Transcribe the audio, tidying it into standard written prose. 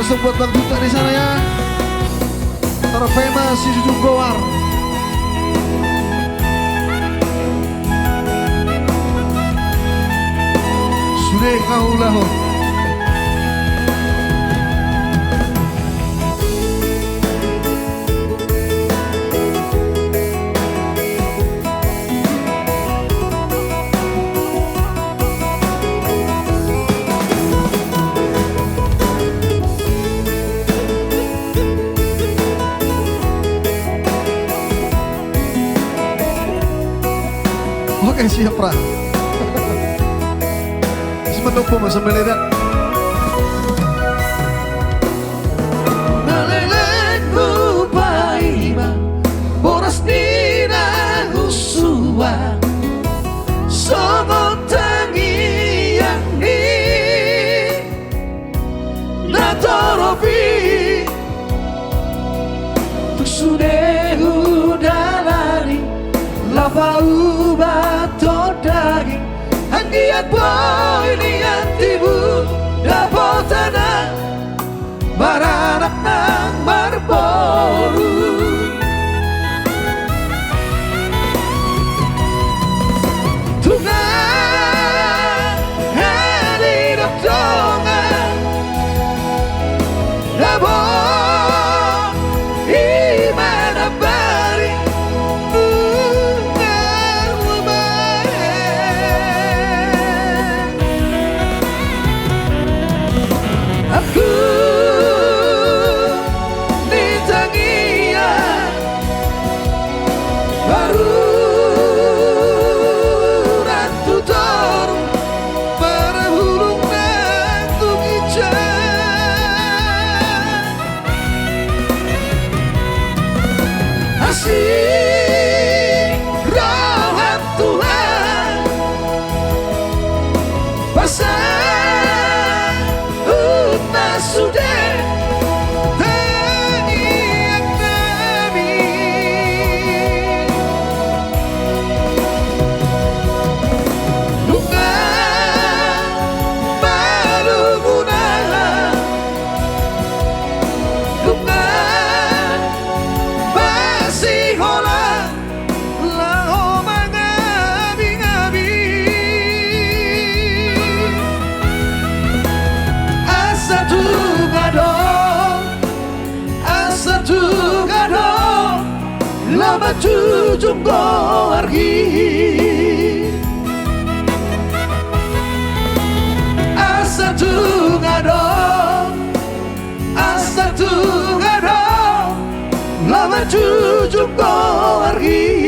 spesial buat Bang Duta di sana ya. Terfema si Jujung Gowar. Sudah kau lahu. Oke siap Pra. Menunggu masa melihat. Melelengku paima boras dina husua songo tangi yang ni natoropi tuk sudehu dalani lava ubato daging hanggiat boy liat ibu dapotana baranak nang marboru tunang hari doktongan nabo imana bari aku ditangia baru ratu toru berhulung nantu kican asih rohan Tuhan pasang sudah taniak nami lunga baru guna lunga masih hola lao mengabi-ngabi asa tu gado lama jujung goargi asa tu gado lama jujung goargi